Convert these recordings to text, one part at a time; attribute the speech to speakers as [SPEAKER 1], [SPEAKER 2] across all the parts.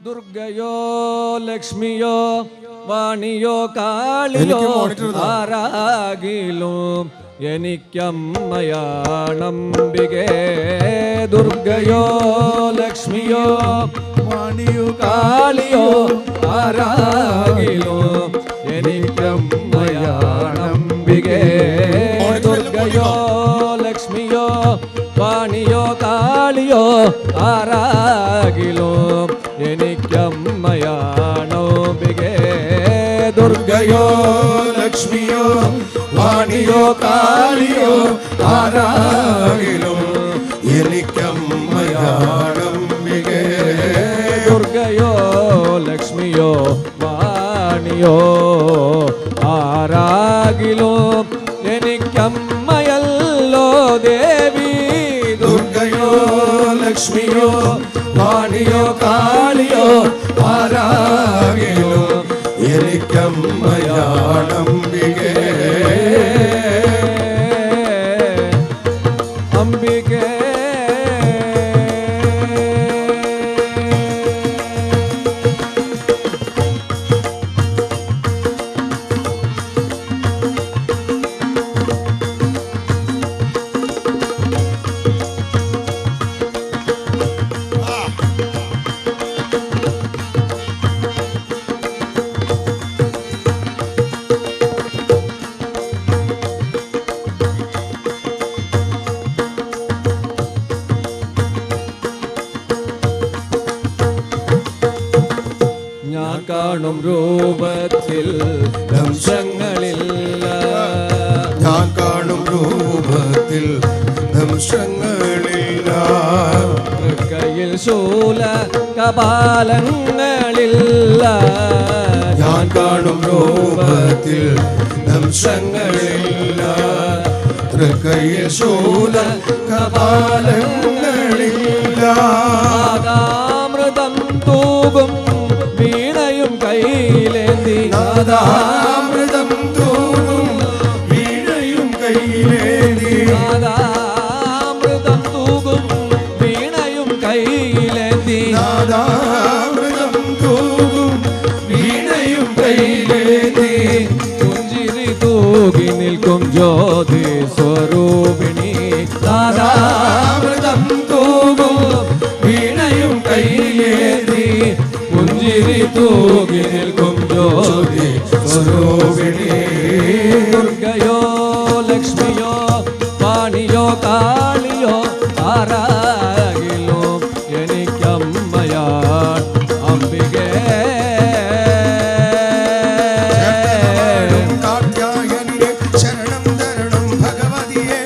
[SPEAKER 1] ദുർഗയോ ലക്ഷ്മിയോ വാണിയോ കാളിയോ ആരാകിലും എനിക്കമ്മയാണംബികേ. ദുർഗയോ ലക്ഷ്മിയോ വാണിയോ കാളിയോ ആരാകിലും എനിക്കമ്മയാണംബികേ. ദുർഗയോ ലക്ഷ്മിയോ വാണിയോ കാളിയോ ആരാകിലും എനിക്കമ്മയാണംബികേ. ദുർഗയോ ലക്ഷ്മിയോ വാണിയോ കാളിയോ ആരാകിലും എനിക്കമ്മയാണംബികേ. ദുർഗയോ ലക്ഷ്മിയോ വാണിയോ ആരാകിലും എനിക്കമ്മയല്ലോ ദേവി. ദുർഗയോ ലക്ഷ്മിയോ വാണിയോ കാളിയോ ആരാകിലും എനിക്കമ്മയാണംബികേ. അംബികേ ഞാൻ കാണും രൂപത്തിൽ ദംശങ്ങളില്ല.
[SPEAKER 2] ഞാൻ കാണും രൂപത്തിൽ ദംശങ്ങളില്ല.
[SPEAKER 1] കയ്യിൽ ശൂല കപാലങ്ങളില്ല.
[SPEAKER 2] ഞാൻ കാണും രൂപത്തിൽ ദംശങ്ങളില്ല. തൃക്കയ്യിൽ ശൂല കപാലങ്ങളില്ല.
[SPEAKER 1] നാദാമൃതം തൂകും വീണയും കയ്യിലേന്തി.
[SPEAKER 2] നാദാമൃതം തൂകും വീണയും കയ്യിലേന്തി.
[SPEAKER 1] നാദാമൃതം തൂകും വീണയും കയ്യിലേന്തി.
[SPEAKER 2] നാദാമൃതം തൂകും വീണയും കയ്യിലേന്തി.
[SPEAKER 1] പുഞ്ചിരി തൂകി നിൽക്കും ജ്യോതി സ്വരൂപിണി.
[SPEAKER 2] നാദാമൃതം തൂകും വീണയും കയ്യിലേന്തി.
[SPEAKER 1] പുഞ്ചിരി തൂകി നിൽക്കും ജ്യോതി
[SPEAKER 2] സ്വരൂപിണി.
[SPEAKER 1] ദുർഗയോ ലക്ഷ്മിയോ വാണിയോ കാളിയോ ആരാകിലും എനിക്കമ്മയാൻ അംബികേ.
[SPEAKER 2] കാർത്യായനിയെ ശരണം തരണം ഭഗവതിയെ.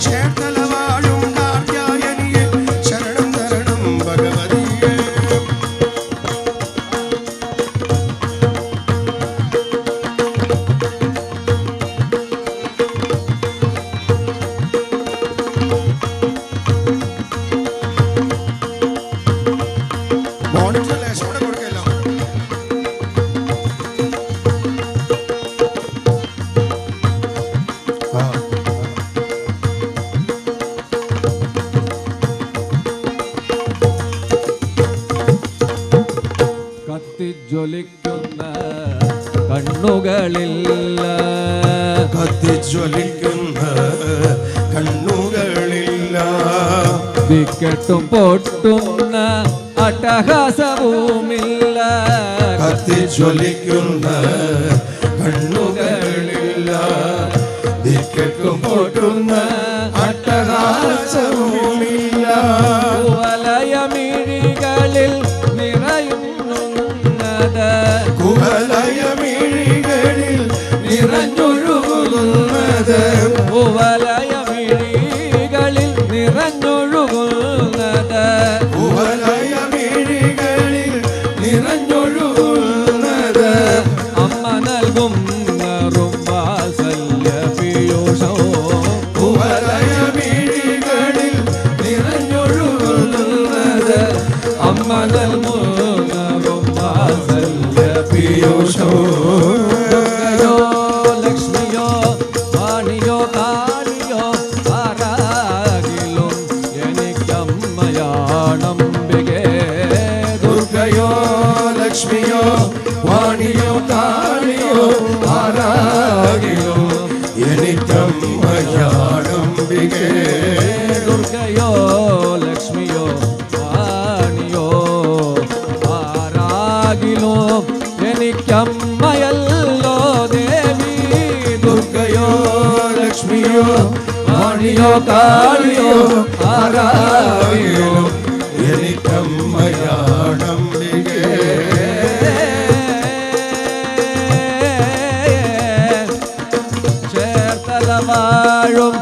[SPEAKER 2] ചേർത്തലവാഴും കാർത്യായനിയെ ശരണം തരണം ഭഗവതിയെ. മോണിറ്റർ ലേശം കൂടെ കൊടുക്കല്ലോ.
[SPEAKER 1] കത്തിജ്വലിക്കുന്ന കണ്ണുകളില്ല.
[SPEAKER 2] കത്തിജ്വലിക്കുന്ന കണ്ണുകളില്ല.
[SPEAKER 1] വിക്കട്ടും പൊട്ടുന്ന അട്ടഹാസവുമില്ല.
[SPEAKER 2] കത്തിജ്വലിക്കുന്ന കണ്ണുകളില്ല. ദിക്കെട്ടും പൊട്ടുന്ന അട്ടഹാസവുമില്ല.
[SPEAKER 1] കുവലയമിഴികളിൽ നിറയുന്നത്.
[SPEAKER 2] കുവലയമിഴികളിൽ നിറഞ്ഞൊഴുകുന്നത്.
[SPEAKER 1] കുവലയമിഴികളിൽ നിറഞ്ഞൊഴുകുന്നത്.
[SPEAKER 2] കുവലയമിഴികളിൽ നിറഞ്ഞൊഴുകുന്നത്.
[SPEAKER 1] അമ്മ നൽകും നറും വാത്സല്യ പീയൂഷവും.
[SPEAKER 2] കുവലയമിഴികളിൽ നിറഞ്ഞൊഴുകുന്നത്.
[SPEAKER 1] അമ്മ നൽകും നറും വാത്സല്യ
[SPEAKER 2] ലക്ഷ്മിയോ വാണിയോ കാളിയോ ആരാകിലോ എനിക്കമ്മയാണംബികേ.
[SPEAKER 1] ദുർഗയോ ലക്ഷ്മിയോ വാണിയോ ആരാകിലോ എനിക്കമ്മയല്ലോ ദേവി.
[SPEAKER 2] ദുർഗയോ ലക്ഷ്മിയോ വാണിയോ കാളിയോ ആരാകിലോ എനിക്കമ്മയാണംബികേ.
[SPEAKER 1] ചേർത്തല വാഴും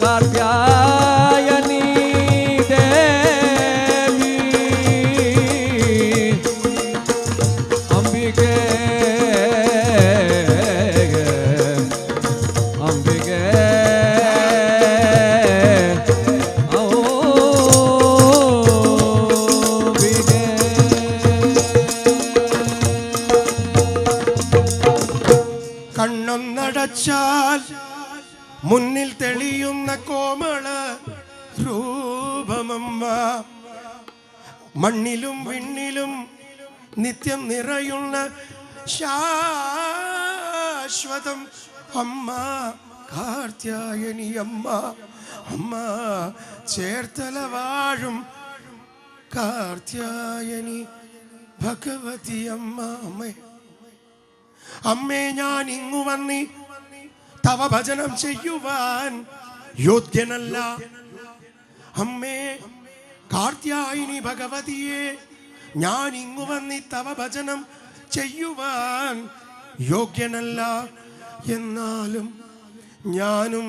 [SPEAKER 1] കാർത്യായനീ ദേവി അംബികേ അംബികേ
[SPEAKER 2] കണ്ണൊന്നടച്ചാൽ മുന്നിൽ തെളിയുന്ന കോമള രൂപമമ്മ. മണ്ണിലും വിണ്ണിലും നിത്യം നിറയുന്ന ശാശ്വതം അമ്മ കാർത്യായനി അമ്മ. അമ്മ ചേർത്തല വാഴും കാർത്യായനി ഭഗവതി അമ്മ. അമ്മേ അമ്മേ ഞാൻ ഇങ്ങു വന്നി തവ ഭജനം ചെയ്യുവാൻ യോഗ്യനല്ല. അമ്മേ കാർത്യായനി ഭഗവതിയെ ഞാൻ ഇങ്ങു വന്നി തവ ഭജനം ചെയ്യുവാൻ യോഗ്യനല്ല. എന്നാലും ഞാനും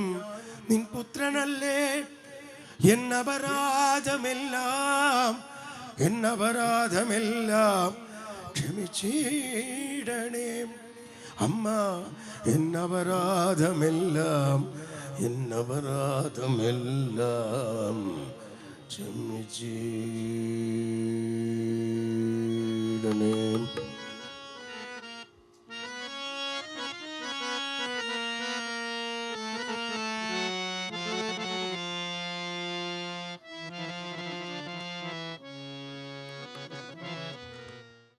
[SPEAKER 2] നിൻ പുത്രനല്ലേ. എന്നപരാധമെല്ലാം ക്ഷമിച്ചിടണേ അമ്മ. എന്നപരാധമെല്ലാം ക്ഷമിച്ചീ.